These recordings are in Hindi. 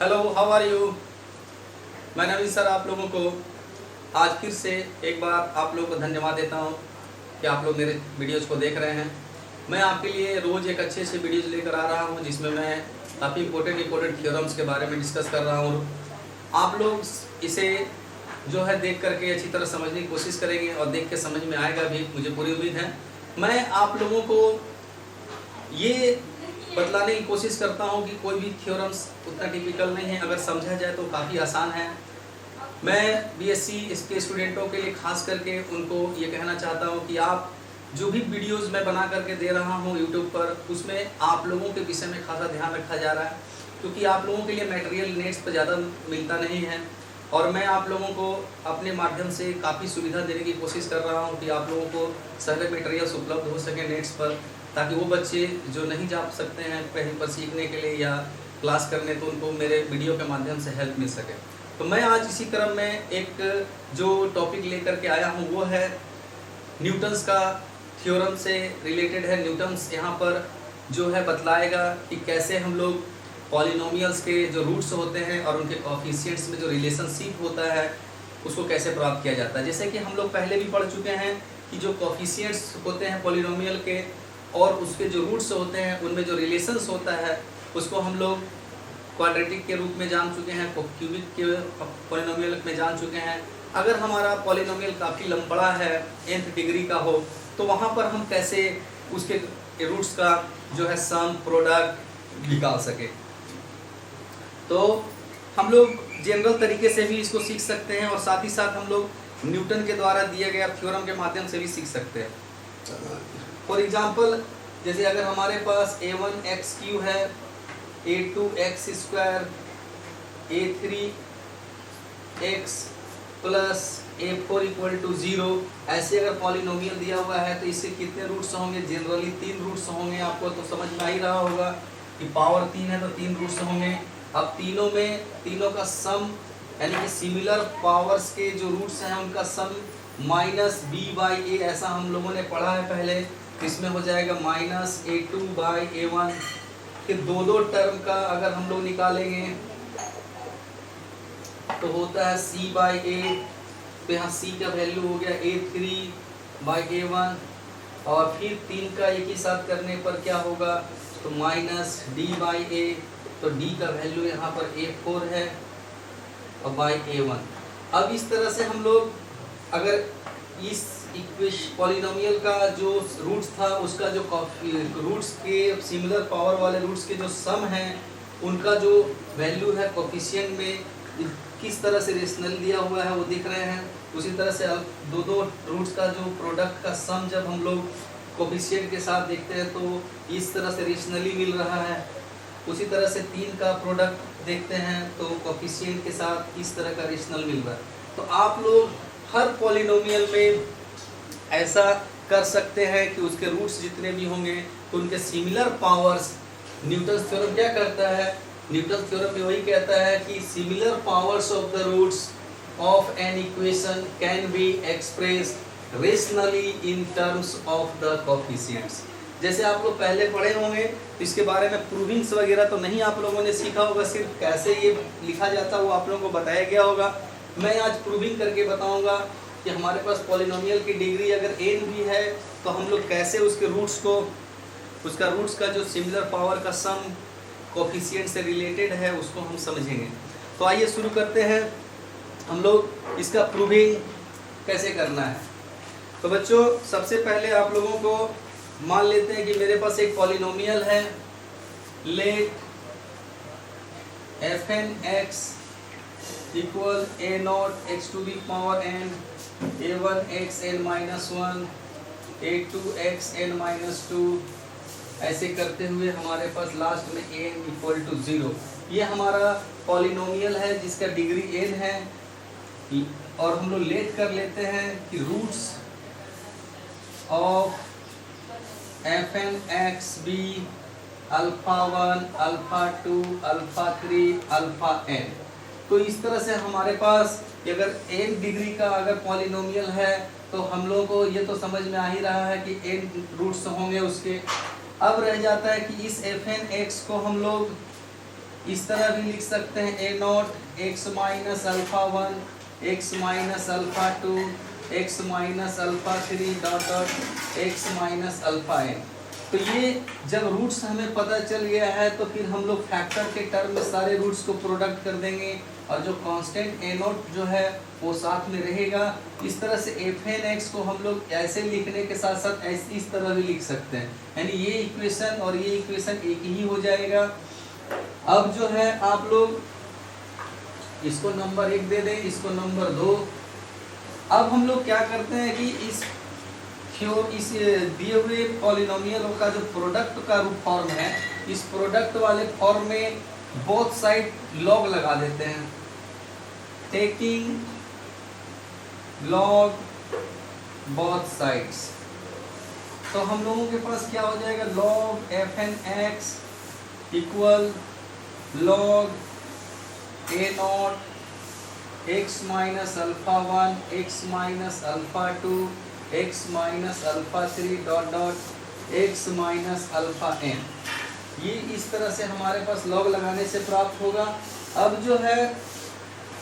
Hello, how are you. मैं नवीन सर आप लोगों को आज फिर से एक बार आप लोगों को धन्यवाद देता हूं कि आप लोग मेरे वीडियोज़ को देख रहे हैं। मैं आपके लिए रोज़ एक अच्छे से वीडियोज़ लेकर आ रहा हूं जिसमें मैं काफ़ी इंपॉर्टेंट थ्योरम्स के बारे में डिस्कस कर रहा हूं। आप लोग इसे जो है देख करके अच्छी तरह समझने की कोशिश करेंगे और देख के समझ में आएगा भी, मुझे पूरी उम्मीद है। मैं आप लोगों को ये बतलाने की कोशिश करता हूं कि कोई भी थ्योरम्स उतना टिपिकल नहीं है, अगर समझा जाए तो काफ़ी आसान है। मैं बीएससी इसके स्टूडेंटों के लिए खास करके उनको ये कहना चाहता हूं कि आप जो भी वीडियोस मैं बना करके दे रहा हूं यूट्यूब पर, उसमें आप लोगों के विषय में खासा ध्यान रखा जा रहा है, क्योंकि आप लोगों के लिए मटेरियल नेट्स पर ज़्यादा मिलता नहीं है और मैं आप लोगों को अपने माध्यम से काफ़ी सुविधा देने की कोशिश कर रहा हूँ कि आप लोगों को सारे मटेरियल्स उपलब्ध हो सके नेट्स पर, ताकि वो बच्चे जो नहीं जा सकते हैं कहीं पर सीखने के लिए या क्लास करने, तो उनको मेरे वीडियो के माध्यम से हेल्प मिल सके। तो मैं आज इसी क्रम में एक जो टॉपिक लेकर के आया हूँ वो है न्यूटन्स का थ्योरम से रिलेटेड है। न्यूटन्स यहाँ पर जो है बतलाएगा कि कैसे हम लोग पॉलिनोमियल्स के जो रूट्स होते हैं और उनके कोएफिशिएंट्स में जो रिलेशनशिप होता है उसको कैसे प्राप्त किया जाता है। जैसे कि हम लोग पहले भी पढ़ चुके हैं कि जो कोएफिशिएंट्स होते हैं पॉलिनोमियल के और उसके जो रूट्स होते हैं उनमें जो रिलेशंस होता है उसको हम लोग क्वाड्रेटिक के रूप में जान चुके हैं, क्यूबिक के पॉलिनोमियल में जान चुके हैं। अगर हमारा पॉलिनोमियल काफ़ी लंबा है, nth डिग्री का हो, तो वहाँ पर हम कैसे उसके रूट्स का जो है सम प्रोडक्ट निकाल सके। तो हम लोग जनरल तरीके से भी इसको सीख सकते हैं और साथ ही साथ हम लोग न्यूटन के द्वारा दिए गए थ्योरम के माध्यम से भी सीख सकते हैं। फॉर एग्जाम्पल, जैसे अगर हमारे पास a1x³ है, a2x² a3x प्लस a4 = 0, ऐसे अगर पॉलिनोमियल दिया हुआ है तो इससे कितने रूट्स होंगे? जनरली 3 रूट्स होंगे। आपको तो समझ में आ ही रहा होगा कि पावर 3 है तो 3 रूट्स होंगे। अब तीनों का सम यानी कि सिमिलर पावर्स के जो रूट्स हैं उनका सम -b/a, ऐसा हम लोगों ने पढ़ा है पहले। इसमें हो जाएगा -a2/a1। फिर दो टर्म का अगर हम लोग निकालेंगे तो होता है c/a, तो यहाँ c का वैल्यू हो गया a3/a1 और फिर 3 का एक ही साथ करने पर क्या होगा तो -d/a, तो d का वैल्यू यहाँ पर a4 है और a1। अब इस तरह से हम लोग अगर इस पॉलिनोमियल का जो रूट्स था उसका जो रूट्स के सिमिलर पावर वाले रूट्स के जो सम हैं उनका जो वैल्यू है कोएफिशिएंट में किस तरह से रेशनल दिया हुआ है वो दिख रहे हैं। उसी तरह से अब दो रूट्स का जो प्रोडक्ट का सम जब हम लोग कोएफिशिएंट के साथ देखते हैं तो इस तरह से रेशनली मिल रहा है। उसी तरह से 3 का प्रोडक्ट देखते हैं तो कोएफिशिएंट के साथ इस तरह का रेशनल मिल रहा है। तो आप लोग हर पॉलिनोमियल में ऐसा कर सकते हैं कि उसके रूट्स जितने भी होंगे तो उनके सिमिलर पावर्स, न्यूटन थ्योरम क्या करता है? न्यूटन थ्योरम में वही कहता है कि similar powers of the roots of an equation can be expressed rationally in terms of the coefficients. जैसे आप लोग पहले पढ़े होंगे, इसके बारे में प्रूविंग्स वगैरह तो नहीं आप लोगों ने सीखा होगा, सिर्फ कैसे ये लिखा जाता है वो आप लोगों को बताया गया होगा। मैं आज प्रूविंग करके बताऊंगा कि हमारे पास पॉलिनोमियल की डिग्री अगर n भी है तो हम लोग कैसे उसके रूट्स को, उसका रूट्स का जो सिमिलर पावर का सम कोएफिशिएंट से रिलेटेड है उसको हम समझेंगे। तो आइए शुरू करते हैं हम लोग इसका प्रूविंग कैसे करना है। तो बच्चों, सबसे पहले आप लोगों को मान लेते हैं कि मेरे पास एक पॉलिनोमियल है। Late fn(x) = a0(x⁴n), a1(xn−1), a2(xn−2), ऐसे करते हुए हमारे पास लास्ट में n = 0। ये हमारा पॉलिनोमियल है जिसका डिग्री n है और हम लोग लेट कर लेते हैं कि roots of fn(x) be α1, α2, α3, αn। तो इस तरह से हमारे पास अगर n डिग्री का अगर पॉलिनोमियल है तो हम लोगों को ये तो समझ में आ ही रहा है कि n रूट्स होंगे उसके। अब रह जाता है कि इस fn(x) को हम लोग इस तरह भी लिख सकते हैं a not x minus alpha 1 x minus alpha 2 x minus alpha 3 dot dot x minus alpha n. तो ये जब रूट्स हमें पता चल गया है तो फिर हम लोग फैक्टर के टर्म में सारे रूट्स को प्रोडक्ट कर देंगे और जो कांस्टेंट ए नॉट जो है वो साथ में रहेगा। इस तरह से एफ एन एक्स को हम लोग ऐसे लिखने के साथ साथ इस तरह भी लिख सकते हैं, यानी ये इक्वेशन और ये इक्वेशन एक ही हो जाएगा। अब जो है आप लोग इसको नंबर 1 दे दें, इसको नंबर 2। अब हम लोग क्या करते हैं कि इस दिए हुए पॉलिनोमियल का जो प्रोडक्ट का रूप फॉर्म है, इस प्रोडक्ट वाले फॉर्म में बोथ साइड लॉग लगा देते हैं। टेकिंग लॉग बोथ साइड्स, तो हम लोगों के पास क्या हो जाएगा, log f n x equal log a not x minus alpha 1 x minus alpha 2 x minus alpha 3 dot dot x minus alpha n. ये इस तरह से हमारे पास लॉग लगाने से प्राप्त होगा। अब जो है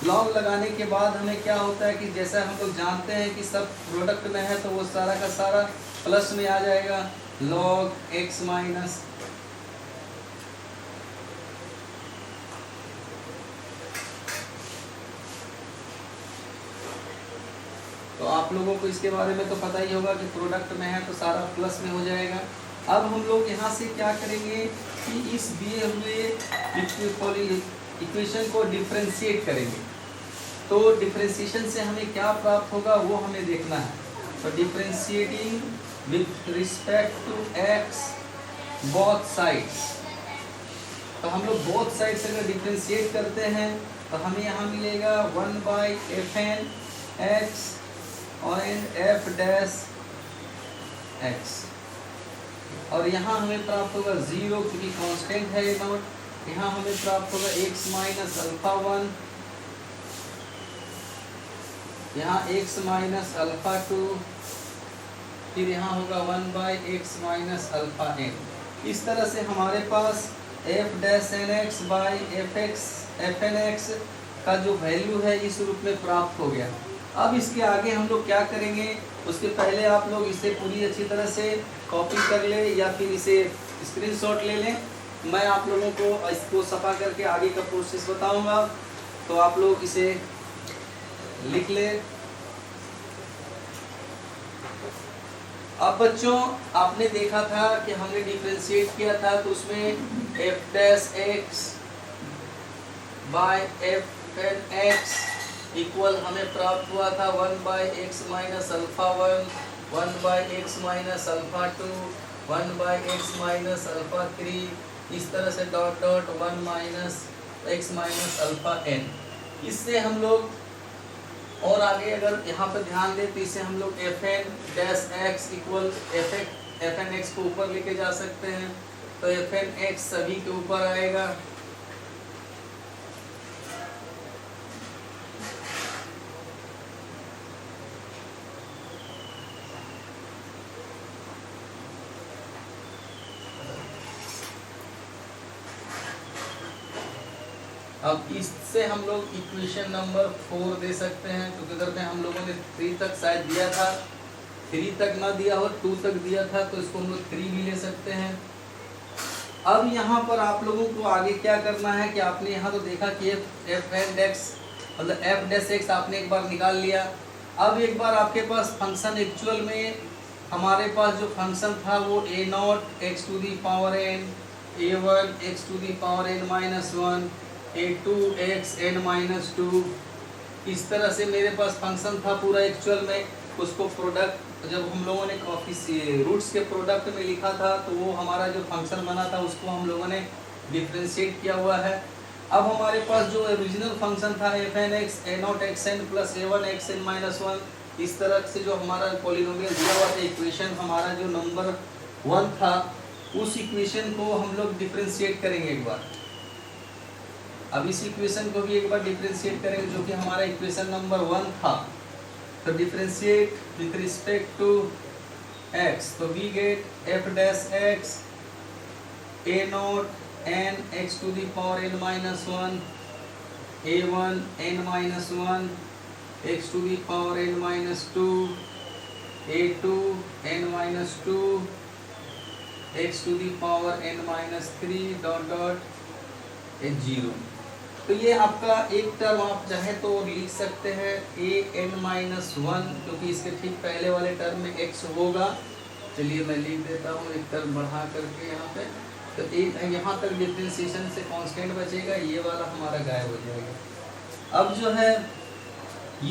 लॉग लगाने के बाद हमें क्या होता है कि जैसा हम लोग जानते हैं कि सब प्रोडक्ट में है तो वो सारा का सारा प्लस में आ जाएगा। लॉग एक्स माइनस तो आप लोगों को इसके बारे में तो पता ही होगा कि प्रोडक्ट में है तो सारा प्लस में हो जाएगा। अब हम लोग यहाँ से क्या करेंगे कि इस दिए हुए इक्वेशन को डिफरेंशिएट करेंगे। तो डिफरेंशिएशन से हमें क्या प्राप्त होगा वो हमें देखना है। तो differentiating with respect to x both sides, तो हम लोग बोथ साइड से अगर डिफरेंशिएट करते हैं तो हमें यहाँ मिलेगा 1/fn x और f डैश x, और यहाँ हमें प्राप्त होगा 0 क्योंकि कांस्टेंट है ये नॉट। यहाँ हमें प्राप्त होगा x माइनस अल्फा 1, यहाँ x माइनस अल्फा 2, फिर यहाँ होगा 1/x माइनस अल्फा n। इस तरह से हमारे पास f dash n x by f n x का जो वैल्यू है इस रूप में प्राप्त हो गया। अब इसके आगे हम लोग क्या करेंगे, उसके पहले आप लोग इसे पूरी अच्छी तरह से कॉपी कर ले या फिर इसे स्क्रीनशॉट ले लें। मैं आप लोगों को इसको सफा करके आगे का प्रोसेस बताऊंगा, तो आप लोग इसे लिख लें। अब बच्चों आपने देखा था कि हमने डिफरेंशिएट किया था तो उसमें f dash x by f n x equal हमें प्राप्त हुआ था 1/x minus alpha 1, 1/x minus alpha 2, 1/x minus alpha 3, इस तरह से dot dot 1 minus x minus alpha n। इससे हम लोग और आगे अगर यहाँ पर ध्यान दें तो इसे हम लोग f n dash x equal f n x को ऊपर लेके जा सकते हैं। तो एफ एन एक्स सभी के ऊपर आएगा। अब इससे हम लोग इक्वेशन नंबर 4 दे सकते हैं, क्योंकि अगर में हम लोगों ने 3 तक शायद दिया था, 3 तक ना दिया हो 2 तक दिया था, तो इसको हम लोग 3 भी ले सकते हैं। अब यहाँ पर आप लोगों को आगे क्या करना है कि आपने यहाँ तो देखा कि एफ एन एक्स मतलब एफ डैश एक्स आपने एक बार निकाल लिया। अब एक बार आपके पास फंक्शन एक्चुअल में हमारे पास जो फंक्शन था वो a not x to the power n, a1 x to the power n minus 1, a2 x n minus 2, इस तरह से मेरे पास फंक्शन था पूरा एक्चुअल में। उसको प्रोडक्ट जब हम लोगों ने रूट्स के प्रोडक्ट में लिखा था तो वो हमारा जो फंक्शन बना था उसको हम लोगों ने डिफरेंशिएट किया हुआ है। अब हमारे पास जो ओरिजिनल फंक्शन था f n x a not x n plus a1 x n minus 1, इस तरह से जो हमारा पॉलिनोमियल दिया हुआ था इक्वेशन हमारा जो नंबर 1 था, उस इक्वेशन को हम लोग डिफरेंशिएट करेंगे एक बार। अब इस इक्वेशन को भी एक बार डिफरेंशिएट करेंगे जो कि हमारा इक्वेशन नंबर 1 था। तो differentiate with respect to x, तो we get f dash x a not n x to the power n minus 1, a1 n minus 1 x to the power n minus 2, a2 n minus 2 x to the power n minus 3 dot dot h 0। तो ये आपका एक टर्म आप चाहे तो लिख सकते हैं a n माइनस 1, क्योंकि इसके ठीक पहले वाले टर्म में x होगा। चलिए मैं लिख देता हूँ एक टर्म बढ़ा करके यहाँ पे। तो एक यहाँ तक डिफरेंशिएशन से कांस्टेंट बचेगा, ये वाला हमारा गायब हो जाएगा। अब जो है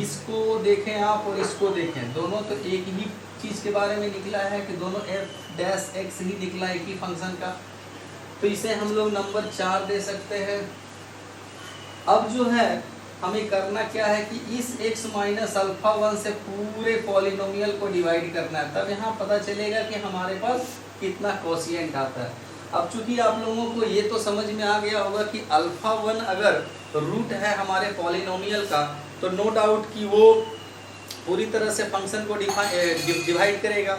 इसको देखें आप और इसको देखें, दोनों तो एक ही चीज़ के बारे में निकला है कि दोनों f डैश x ही निकला एक ही फंक्शन का। तो इसे हम लोग नंबर 4 दे सकते हैं। अब जो है हमें करना क्या है कि इस x माइनस अल्फा 1 से पूरे पॉलिनोमियल को डिवाइड करना है, तब यहाँ पता चलेगा कि हमारे पास कितना कोशिएंट आता है। अब चूंकि आप लोगों को ये तो समझ में आ गया होगा कि अल्फा 1 अगर रूट है हमारे पॉलिनोमियल का, तो नो डाउट कि वो पूरी तरह से फंक्शन को डिवाइड करेगा।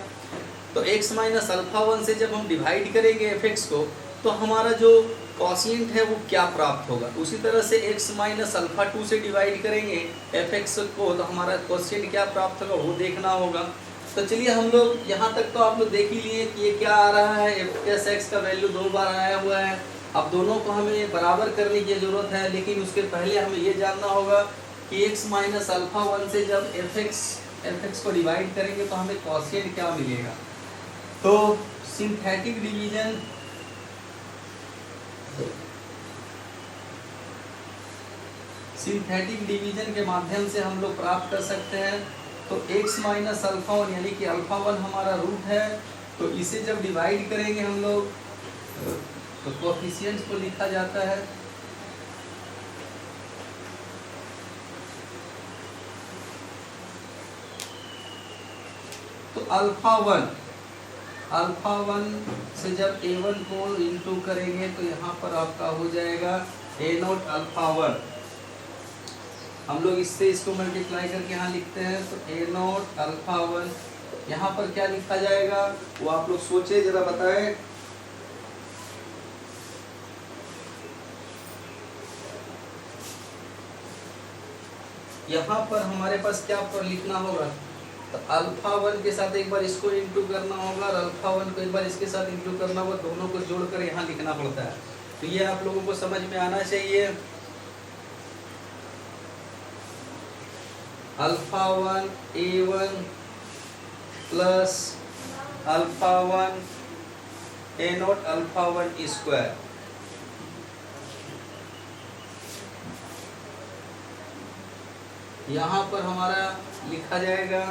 तो x माइनस अल्फा 1 से जब हम डिवाइड करेंगे fx को, तो हमारा जो कोशिएंट है वो क्या प्राप्त होगा। उसी तरह से x माइनस अल्फा 2 से डिवाइड करेंगे fx को, तो हमारा कोशिएंट क्या प्राप्त होगा वो देखना होगा। तो चलिए हम लोग यहाँ तक तो आप लोग देख ही लिए कि ये क्या आ रहा है, f(x) का वैल्यू 2 बार आया हुआ है। अब दोनों को हमें बराबर करने की ज़रूरत है, लेकिन उसके पहले हमें ये जानना होगा कि x माइनस अल्फा 1 से जब fx को डिवाइड करेंगे तो हमें कोशिएंट क्या मिलेगा। तो सिंथेटिक डिवीजन के माध्यम से हम लोग प्राप्त कर सकते हैं। तो x माइनस अल्फा 1 यानी कि अल्फा 1 हमारा रूट है, तो इसे जब डिवाइड करेंगे हम लोग तो कोएफिशिएंट्स को लिखा जाता है। तो अल्फा 1 से जब a1 को इंटू करेंगे तो यहाँ पर आपका हो जाएगा a0 अल्फा 1। हम लोग इससे इसको मल्टीप्लाई करके यहाँ लिखते हैं, तो a0 अल्फा 1। यहाँ पर क्या लिखा जाएगा वो आप लोग सोचे जरा बताएं। यहाँ पर हमारे पास क्या पर लिखना होगा, तो अल्फा 1 के साथ एक बार इसको इंटू करना होगा और अल्फा 1 को एक बार इसके साथ इंटू करना होगा, दोनों को जोड़कर यहाँ लिखना पड़ता है। तो ये आप लोगों को समझ में आना चाहिए। Alpha 1 a1 plus alpha 1 a0 alpha 1 square. यहाँ पर हमारा लिखा जाएगा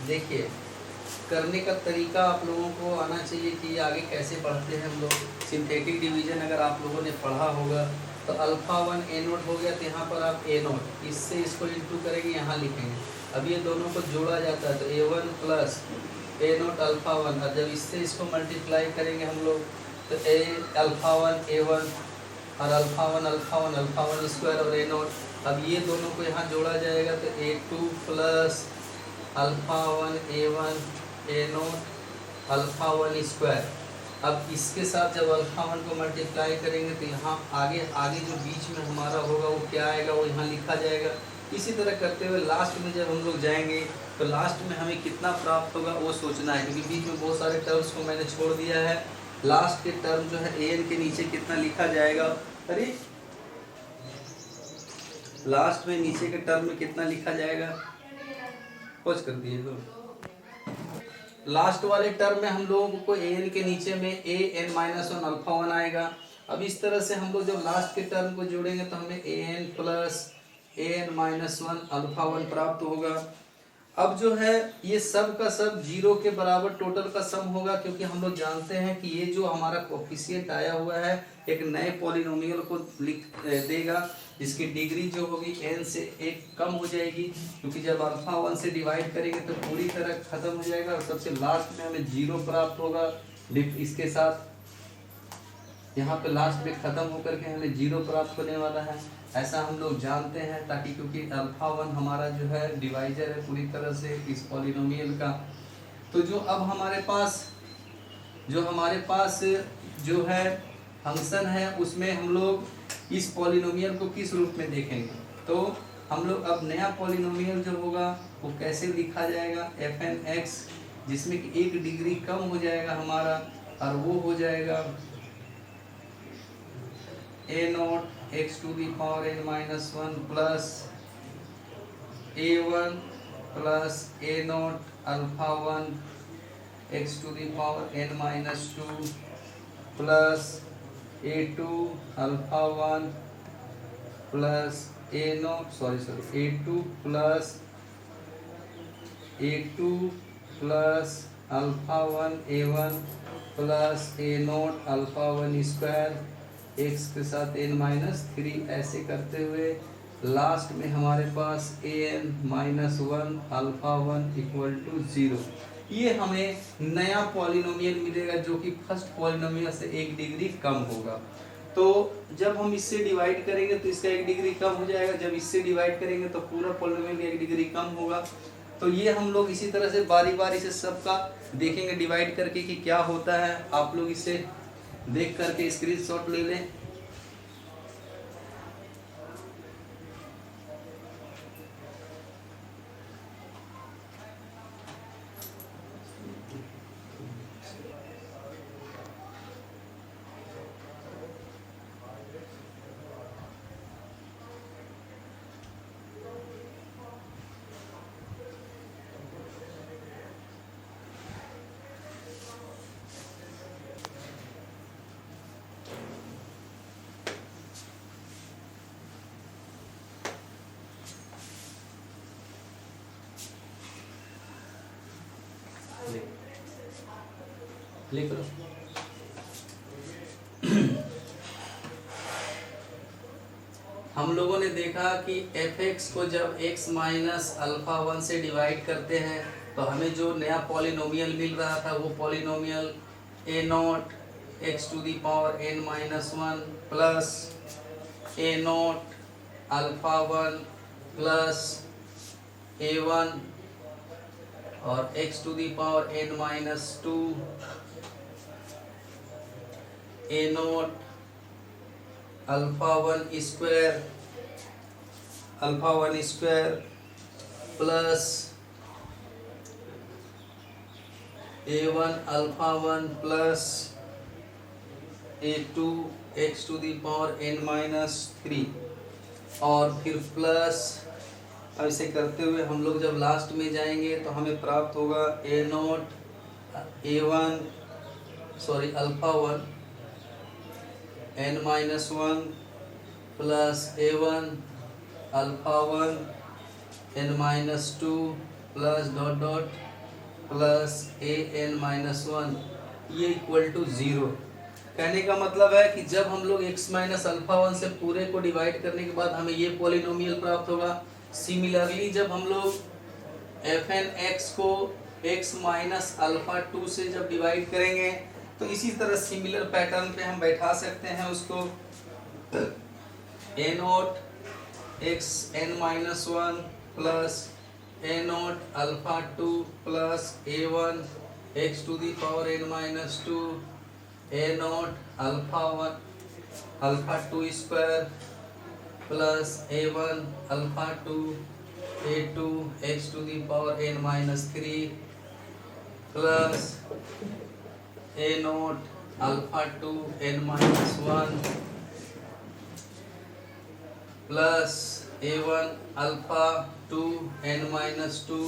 देखिए करने का तरीका आप लोगों को आना चाहिए कि आगे कैसे पढ़ते हैं हम लोग। सिंथेटिक डिवीजन अगर आप लोगों ने पढ़ा होगा तो अल्फा 1 a0 हो गया, तो यहाँ पर आप a0 इससे इसको इंटू करेंगे, यहाँ लिखेंगे। अब ये दोनों को जोड़ा जाता है तो a1 प्लस a0 अल्फा 1। और जब इससे इसको मल्टीप्लाई करेंगे हम लोग तो अल्फा 1 a1 और अल्फा 1 अल्फा 1 स्क्वायर और a0। अब ये दोनों को यहाँ जोड़ा जाएगा तो a2 plus alpha 1 a1 a0 alpha 1 square. अब इसके साथ जब अल्फा 1 को मल्टीप्लाई करेंगे तो यहाँ आगे जो बीच में हमारा होगा वो क्या आएगा वो यहाँ लिखा जाएगा। इसी तरह करते हुए लास्ट में जब हम लोग जाएंगे तो लास्ट में हमें कितना प्राप्त होगा वो सोचना है, क्योंकि बीच में बहुत सारे टर्म्स को मैंने छोड़ दिया है। लास्ट के टर्म जो है an के नीचे कितना लिखा जाएगा, अरे लास्ट में नीचे के टर्म में कितना लिखा जाएगा, खोज कर दिए तो लास्ट वाले टर्म में हम लोगों को an के नीचे में an माइनस 1 अल्फा 1 आएगा। अब इस तरह से हम लोग जब लास्ट के टर्म को जोड़ेंगे तो हमें an plus an minus 1 alpha 1 प्राप्त होगा। अब जो है ये सब का सब 0 के बराबर टोटल का सम होगा, क्योंकि हम लोग जानते हैं कि ये जो हमारा कोएफिशिएंट आया हुआ है एक नए पॉलिनोमियल को लिख देगा, जिसकी डिग्री जो होगी n से 1 कम हो जाएगी, क्योंकि जब अल्फा 1 से डिवाइड करेंगे तो पूरी तरह खत्म हो जाएगा और सबसे लास्ट में हमें 0 प्राप्त होगा इसके साथ। यहाँ पे लास्ट में ख़त्म होकर के हमें 0 प्राप्त होने वाला है, ऐसा हम लोग जानते हैं, ताकि क्योंकि अल्फा 1 हमारा जो है डिवाइजर है पूरी तरह से इस पॉलिनोमियल का। तो जो अब हमारे पास जो है फंक्शन है, उसमें हम लोग इस पॉलिनोमियल को किस रूप में देखेंगे। तो हम लोग अब नया पॉलिनोमियल जो होगा वो कैसे लिखा जाएगा, fn(x), जिसमें कि 1 डिग्री कम हो जाएगा हमारा, और वो हो जाएगा a0 x to the power n-1 plus a1 plus a0 alpha 1 x to the power n-2 plus a2 alpha 1 plus a2 plus alpha 1 a1 plus a0 alpha 1 square x के साथ n-3, ऐसे करते हुए लास्ट में हमारे पास an-1 अल्फा 1 इक्वल टू 0। ये हमें नया पॉलिनोमियल मिलेगा जो कि फर्स्ट पॉलिनोमियल से 1 डिग्री कम होगा। तो जब हम इससे डिवाइड करेंगे तो इसका 1 डिग्री कम हो जाएगा, जब इससे डिवाइड करेंगे तो पूरा पॉलिनोमियल का 1 डिग्री कम होगा। तो ये हम लोग इसी तरह से बारी बारी से सबका देखेंगे डिवाइड करके कि क्या होता है। आप लोग इसे देख करके स्क्रीनशॉट ले लें। लिख लो। हम लोगों ने देखा कि f(x) को जब x माइनस अल्फा 1 से डिवाइड करते हैं तो हमें जो नया पॉलिनोमियल मिल रहा था वो polynomial a0 x to the power n-1 plus a0 alpha 1 plus a1 और x to the power n-2 a0 alpha 1 square plus a1 alpha 1 plus a2 x to the power n-3 और फिर प्लस। ऐसे करते हुए हम लोग जब लास्ट में जाएंगे तो हमें प्राप्त होगा alpha 1 n-1 plus a1 alpha 1 n-2 plus dot dot plus an-1, ये इक्वल टू 0। कहने का मतलब है कि जब हम लोग x माइनस अल्फा 1 से पूरे को डिवाइड करने के बाद हमें ये पॉलिनोमियल प्राप्त होगा। सिमिलरली जब हम लोग fn(x) को x माइनस अल्फा 2 से जब डिवाइड करेंगे तो इसी तरह सिमिलर पैटर्न पे हम बैठा सकते हैं उसको। a0 x n-1 plus a0 alpha 2 plus a1 x to the power n-2 a0 alpha 2 square plus a1 alpha 2 a2 x to the power n-3 plus a0 alpha 2 n-1 plus a1 alpha 2 n-2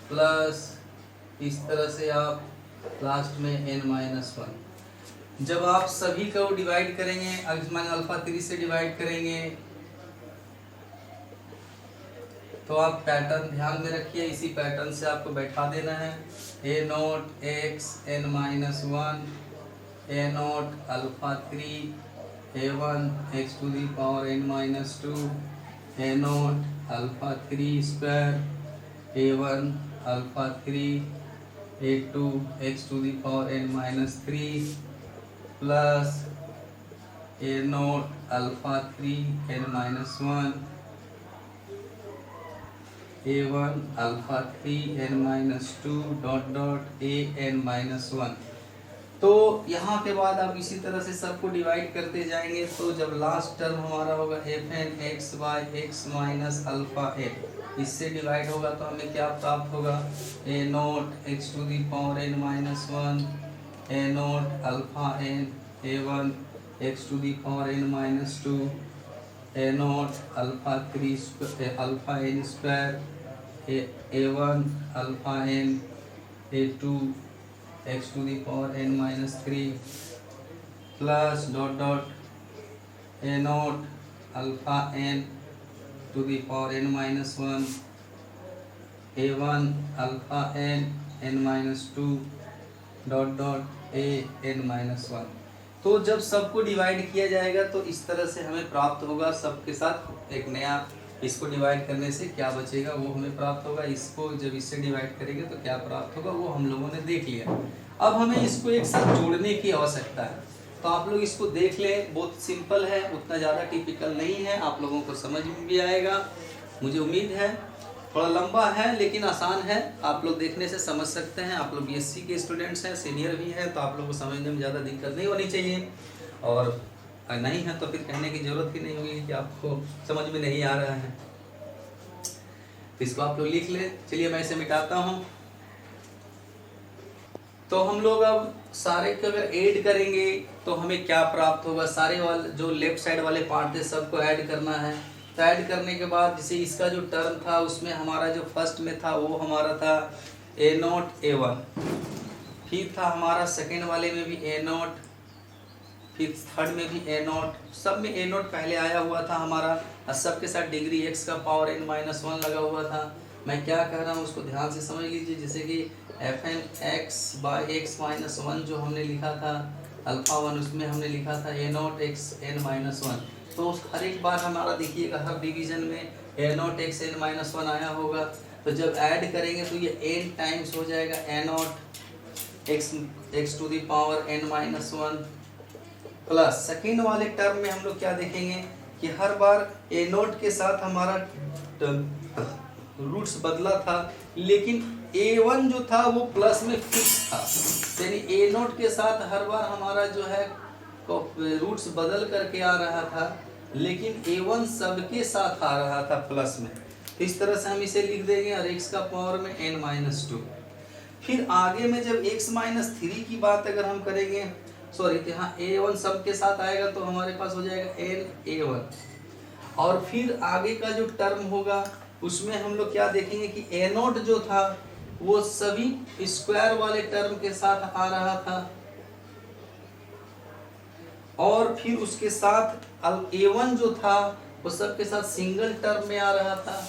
plus इस तरह से आप लास्ट में n-1। जब आप सभी को डिवाइड करेंगे अल्फा 3 से डिवाइड करेंगे तो आप पैटर्न ध्यान में रखिए, इसी पैटर्न से आपको बैठा देना है। a0 x n-1 a0 alpha 3 a1 x to the power n-2 a0 alpha 3 square a1 alpha 3 a2 x to the power n-3 plus A nought alpha 3 n minus 1 a1 alpha 3 n minus 2 dot dot a n minus 1। तो यहाँ के बाद आप इसी तरह से सबको डिवाइड करते जाएंगे, तो जब लास्ट टर्म हमारा होगा f n x by x minus alpha n, इससे डिवाइड होगा तो हमें क्या प्राप्त होगा, a nought x to the power n minus 1 a nought alpha n a one x to the power n minus 2 a nought alpha 3 alpha n square a one alpha n a two x to the power n minus 3 plus dot dot a nought alpha n to the power n minus 1 a one alpha n n minus 2 dot dot a n minus 1। तो जब सबको डिवाइड किया जाएगा तो इस तरह से हमें प्राप्त होगा सबके साथ एक नया, इसको डिवाइड करने से क्या बचेगा वो हमें प्राप्त होगा, इसको जब इससे डिवाइड करेंगे तो क्या प्राप्त होगा वो हम लोगों ने देख लिया। अब हमें इसको एक साथ जोड़ने की आवश्यकता है, तो आप लोग इसको देख लें, बहुत सिंपल है, उतना ज़्यादा टिपिकल नहीं है, आप लोगों को समझ में भी आएगा मुझे उम्मीद है। थोड़ा लंबा है लेकिन आसान है, आप लोग देखने से समझ सकते हैं। आप लोग बीएससी के स्टूडेंट्स हैं, सीनियर भी हैं, तो आप लोग को समझने में ज़्यादा दिक्कत नहीं होनी चाहिए, और नहीं है तो फिर कहने की ज़रूरत ही नहीं होगी कि आपको समझ में नहीं आ रहा है। तो इसको आप लोग लिख ले। चलिए मैं इसे मिटाता हूँ। तो हम लोग अब सारे को अगर ऐड करेंगे तो हमें क्या प्राप्त होगा, सारे वाले जो लेफ्ट साइड वाले पार्ट थे सबको ऐड करना है। तो ऐड करने के बाद जैसे इसका जो टर्म था उसमें हमारा जो फर्स्ट में था वो हमारा था ए नॉट ए वन, फिर था हमारा सेकेंड वाले में भी ए नॉट, फिर थर्ड में भी ए नॉट, सब में ए नॉट पहले आया हुआ था हमारा, और सबके साथ डिग्री एक्स का पावर एन माइनस 1 लगा हुआ था। मैं क्या कह रहा हूँ उसको ध्यान से समझ लीजिए। जैसे कि f n x by x minus 1 जो हमने लिखा था अल्फा 1, उसमें हमने लिखा था ए नॉट एक्स एन माइनस 1। तो हर एक बार हमारा देखिएगा हर डिवीजन में ए नॉट एक्स एन माइनस 1 आया होगा। तो जब ऐड करेंगे तो ये एन टाइम्स हो जाएगा a not x to the power n minus 1 plus second वाले टर्म में हम लोग क्या देखेंगे कि हर बार ए नोट के साथ हमारा रूट्स बदला था, लेकिन ए वन जो था वो प्लस में फिक्स था, यानी ए नोट के साथ हर बार हमारा जो है रूट्स बदल करके आ रहा था, लेकिन ए वन सबके साथ आ रहा था प्लस में। तो इस तरह से हम इसे लिख देंगे, और एक्स का पावर में एन माइनस 2। फिर आगे में जब एक्स माइनस 3 की बात अगर हम करेंगे, सॉरी तो यहाँ ए वन सब के साथ आएगा तो हमारे पास हो जाएगा एन ए वन, और फिर आगे का जो टर्म होगा उसमें हम लोग क्या देखेंगे कि ए नोट जो था वो सभी स्क्वायर वाले टर्म के साथ आ रहा था, और फिर उसके साथ ए वन जो था वो सबके साथ सिंगल टर्म में आ रहा था।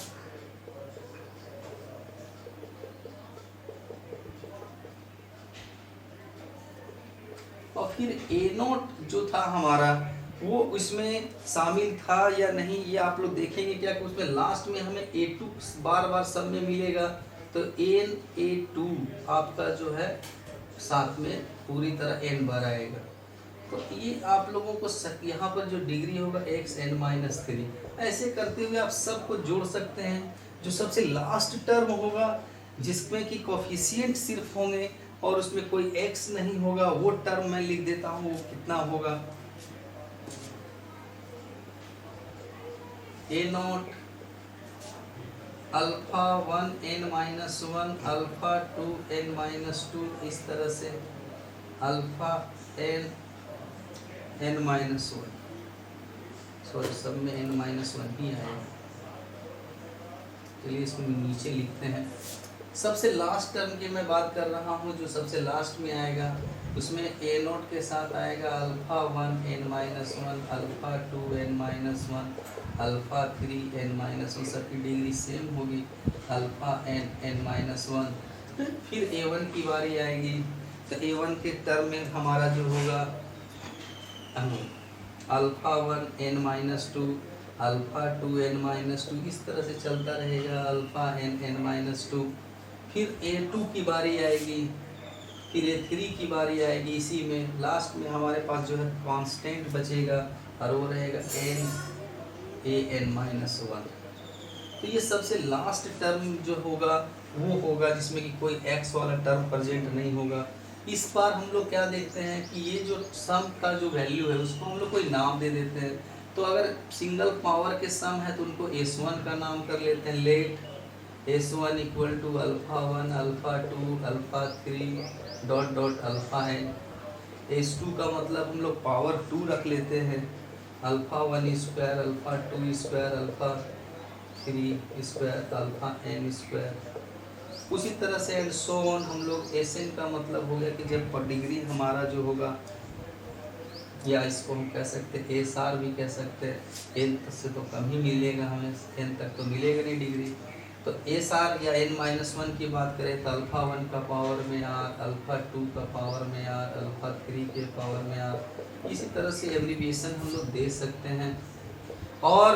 और फिर ए नोट जो था हमारा वो इसमें शामिल था या नहीं, ये आप लोग देखेंगे क्या कि उसमें लास्ट में हमें ए टू बार बार सब में मिलेगा, तो एन ए टू आपका जो है साथ में पूरी तरह एन बार आएगा। तो ये आप लोगों को यहाँ पर जो डिग्री होगा एक्स एन माइनस 3, ऐसे करते हुए आप सबको जोड़ सकते हैं। जो सबसे लास्ट टर्म होगा जिसमें कि कोफिशिएंट सिर्फ होंगे और उसमें कोई एक्स नहीं होगा, वो टर्म मैं लिख देता हूँ, वो कितना होगा, a nought alpha 1 n minus 1 alpha 2 n minus 2, इस तरह से alpha n n minus 1, sorry सब में एन माइनस 1 ही आएगा। चलिए इसको नीचे लिखते हैं। सबसे लास्ट टर्म की मैं बात कर रहा हूँ, जो सबसे लास्ट में आएगा उसमें ए नोट के साथ आएगा alpha 1 n minus 1 alpha 2 n minus 1 alpha 3 n minus 1, सबकी डिग्री सेम होगी, अल्फा एन एन माइनस 1। फिर ए वन की बारी आएगी, तो ए वन के टर्म में हमारा जो होगा alpha 1 n minus 2 alpha 2 n minus 2, इस तरह से चलता रहेगा, अल्फा एन एन माइनस 2। फिर ए टू की बारी आएगी, फिर A3 की बारी आएगी, इसी में लास्ट में हमारे पास जो है कांस्टेंट बचेगा और वो रहेगा n(an-1). तो ये सबसे लास्ट टर्म जो होगा वो होगा जिसमें कि कोई x वाला टर्म प्रेजेंट नहीं होगा। इस बार हम लोग क्या देखते हैं कि ये जो सम का जो वैल्यू है उसको हम लोग कोई नाम दे देते हैं। तो अगर सिंगल पावर के सम है तो उनको S1 का नाम कर लेते हैं। Let S1 equal to α1 α2 α3 dot dot α(n). S2 का मतलब हम लोग पावर 2 रख लेते हैं, α1 स्क्वायर α2 स्क्वायर α3 स्क्वायर α(n)²। उसी तरह से एंड सो ऑन। हम लोग Sn का मतलब हो गया कि जब पर डिग्री हमारा जो होगा, या इसको हम कह सकते हैं SR भी कह सकते हैं, n से तो कम ही मिलेगा हमें, n तक तो मिलेगा नहीं डिग्री। तो SR या n-1 की बात करें तो α1 का पावर में R, α2 का पावर में R, α3 के पावर में R। इसी तरह से एब्रीविएशन हम लोग दे सकते हैं। और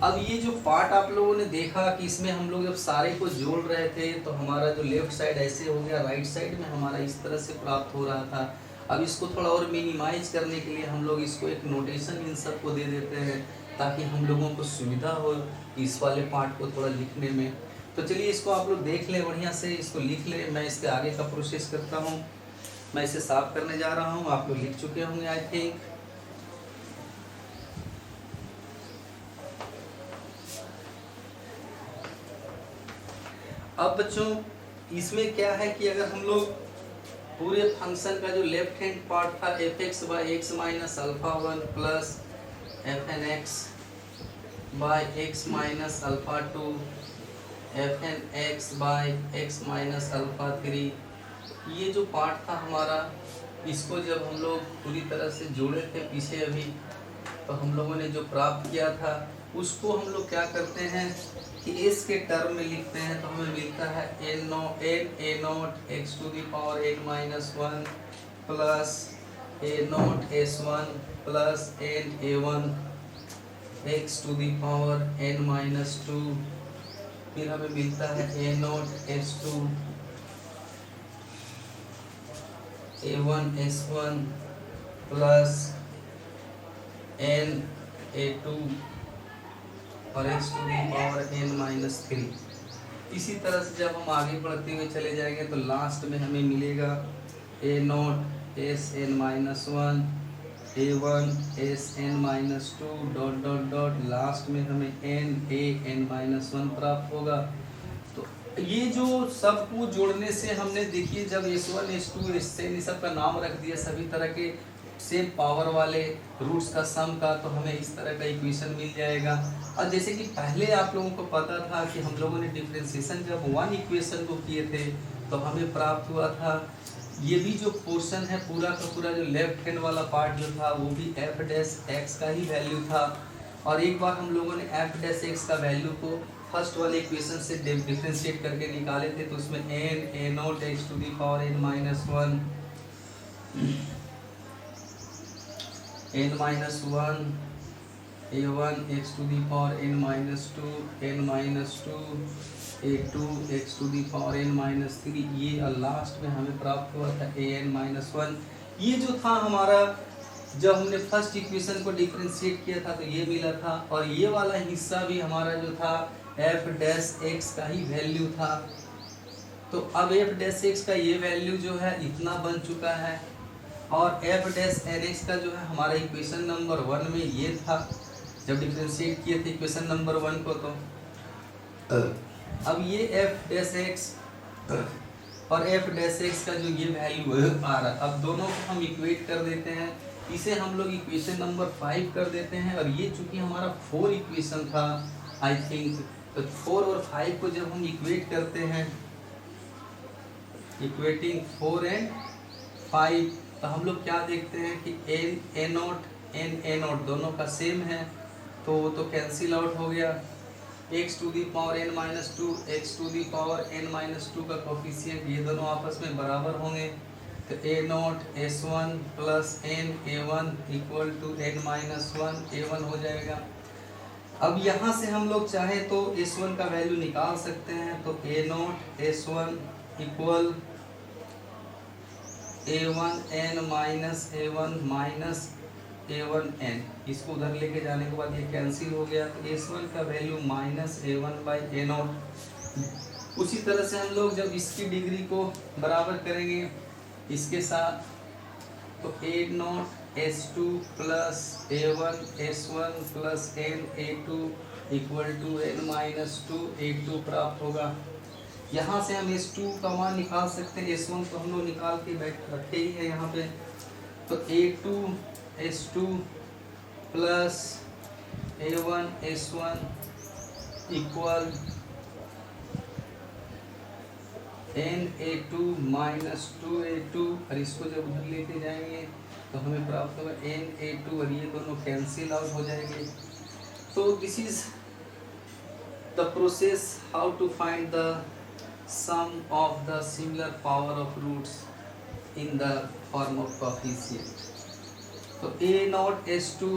अब ये जो पार्ट आप लोगों ने देखा कि इसमें हम लोग जब सारे को जोड़ रहे थे तो हमारा जो लेफ्ट साइड ऐसे हो गया, राइट साइड में हमारा इस तरह से प्राप्त हो रहा था। अब इसको थोड़ा और मिनिमाइज करने के लिए हम लोग इसको एक नोटेशन इन सब को दे देते हैं ताकि हम लोगों को सुविधा हो इस वाले पार्ट को थोड़ा लिखने में। तो चलिए इसको आप लोग देख लें, बढ़िया से इसको लिख लें। मैं इसके आगे का प्रोसेस करता हूँ। मैं इसे साफ करने जा रहा हूँ, आप लोग लिख चुके होंगे आई थिंक। अब बच्चों इसमें क्या है कि अगर हम लोग पूरे फंक्शन का जो लेफ्ट हैंड पार्ट था f(x/x - α1) प्लस f(x/x - α2) f(x/x - α3), ये जो पार्ट था हमारा, इसको जब हम लोग पूरी तरह से जोड़े थे पीछे अभी, तो हम लोगों ने जो प्राप्त किया था उसको हम लोग क्या करते हैं कि s के टर्म में लिखते हैं। तो हमें मिलता है n(a0) x⁴n-1 plus a0 plus n(a1) x⁴n-2। फिर हमें मिलता है a0 a1 प्लस n(a2) और x⁴n-3। इसी तरह से जब हम आगे बढ़ते हुए चले जाएंगे तो लास्ट में हमें मिलेगा a0 Sn-1 a1 Sn-2 dot dot dot, last में हमें n(a)n-1 प्राप्त होगा। तो ये जो सब को जोड़ने से हमने देखिए जब S1 S2 Sn इस सब का नाम रख दिया सभी तरह के सेम पावर वाले रूट्स का सम का, तो हमें इस तरह का इक्वेशन मिल जाएगा। और जैसे कि पहले आप लोगों को पता था कि हम लोगों ने डिफरेंशिएशन जब वन इक्वेशन को किए थे तो हमें प्राप्त हुआ था ये भी जो पोर्शन है पूरा का पूरा जो लेफ्ट हैंड वाला पार्ट जो था वो भी f'(x) का ही वैल्यू था। और एक बार हम लोगों ने f'(x) का वैल्यू को फर्स्ट वाले इक्वेशन से डिफरेंशिएट करके निकाले थे, तो उसमें n(a0) x⁴n-1 n-1 a1 x⁴n-2 n-2 a2 x⁴n-3, ये और लास्ट में हमें प्राप्त हुआ था an-1। ये जो था हमारा जब हमने फर्स्ट इक्वेशन को डिफरेंशिएट किया था तो ये मिला था। और ये वाला हिस्सा भी हमारा जो था f'(x) का ही वैल्यू था। तो अब f'(x) का ये वैल्यू जो है इतना बन चुका है, और f'(n)x का जो है हमारा इक्वेशन नंबर 1 में ये था जब डिफरेंशिएट किए थे इक्वेशन नंबर 1 को। तो अब ये f'(x) और f'(x) का जो ये वैल्यू आ रहा है, अब दोनों को हम इक्वेट कर देते हैं। इसे हम लोग इक्वेशन नंबर 5 कर देते हैं। और ये चूंकि हमारा 4 इक्वेशन था आई थिंक, तो 4 और 5 को जब हम इक्वेट करते हैं, इक्वेटिंग 4 and 5, तो हम लोग क्या देखते हैं कि n(a0) n(a0) दोनों का सेम है, तो वो तो कैंसिल आउट हो गया। x⁴n-2 x⁴n-2 का कोफिशिएंट ये दोनों आपस में बराबर होंगे, तो a0 S1 plus n(a1) equal to n-1 a1 हो जाएगा। अब यहाँ से हम लोग चाहे तो S1 का वैल्यू निकाल सकते हैं, तो a0 S1 equal A1n minus A1 minus A1n, इसको उधर लेके जाने के बाद ये कैंसिल हो गया, तो S1 का वैल्यू माइनस A1/A0। उसी तरह से हम लोग जब इसकी डिग्री को बराबर करेंगे इसके साथ, तो A0 S2 plus A1 S1 plus n A2 equal to n minus 2 A2 प्राप्त होगा। यहाँ से हम S2 का मान निकाल सकते हैं, S1 तो हम लोग निकाल के रखे ही है यहाँ पे, तो A2 S2 plus A1 S1 equal n A2 minus 2 A2, और इसको जब उधर लेके जाएंगे तो हमें प्राप्त होगा n A2, और ये दोनों कैंसिल आउट हो जाएंगे। तो this is the process how to find the sum of the similar power of roots in the form of coefficient। तो A0 S2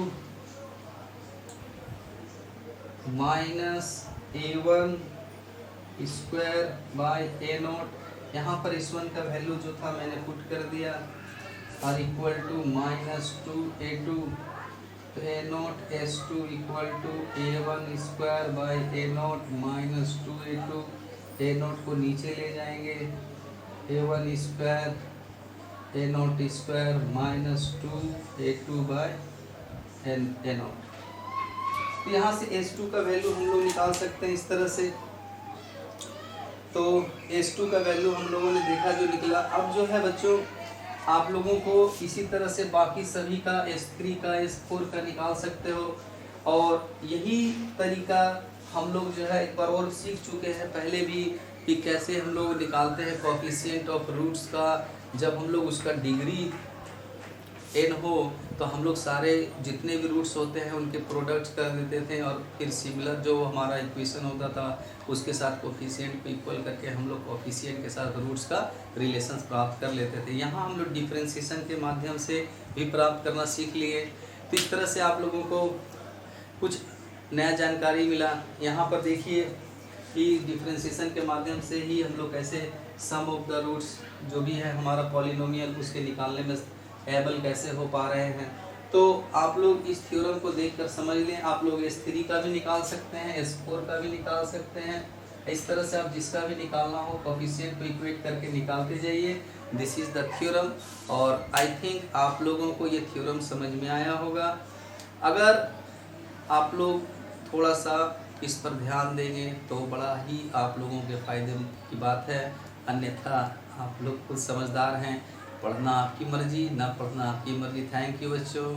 minus A1 square by A0, यहाँ पर S1 का वैल्यू जो था मैंने पुट कर दिया, और इक्वल टू माइनस 2 A2, तो A0 S2 equal to A1 square by A0 minus 2 A2, A0 को नीचे ले जाएंगे, A1 square A0 square minus 2 A2 bye A0। तो यहाँ से S2 का वैल्यू हम लोग निकाल सकते हैं इस तरह से। तो S2 का वैल्यू हम लोगों ने देखा जो निकला। अब जो है बच्चों, आप लोगों को इसी तरह से बाकी सभी का S3 का S4 का निकाल सकते हो, और यही तरीका हम लोग जो है एक बार और सीख चुके हैं पहले भी, कि कैसे हम लोग निकालते हैं कोएफिशिएंट ऑफ रूट्स का। जब हम लोग उसका डिग्री n हो तो हम लोग सारे जितने भी रूट्स होते हैं उनके प्रोडक्ट्स कर देते थे, और फिर सिमिलर जो हमारा इक्वेशन होता था उसके साथ कोएफिशिएंट को इक्वल करके हम लोग कोएफिशिएंट के साथ रूट्स का रिलेशन प्राप्त कर लेते थे। यहाँ हम लोग डिफरेंशिएशन के माध्यम से भी प्राप्त करना सीख लिए। तो इस तरह से आप लोगों को कुछ नया जानकारी मिला। यहाँ पर देखिए कि डिफरेंशिएशन के माध्यम से ही हम लोग कैसे सम ऑफ द रूट्स जो भी है हमारा पॉलिनोमियल उसके निकालने में एबल कैसे हो पा रहे हैं। तो आप लोग इस थ्योरम को देखकर समझ लें, आप लोग S3 का भी निकाल सकते हैं, S4 का भी निकाल सकते हैं। इस तरह से आप जिसका भी निकालना हो कोएफिशिएंट को इक्वेट करके निकालते जाइए। दिस इज़ द थ्योरम, और आई थिंक आप लोगों को ये थ्योरम समझ में आया होगा। अगर आप लोग थोड़ा सा इस पर ध्यान देंगे तो बड़ा ही आप लोगों के फ़ायदे की बात है। अन्यथा आप लोग खुद समझदार हैं, पढ़ना आपकी मर्जी, ना पढ़ना आपकी मर्जी। थैंक यू बच्चों।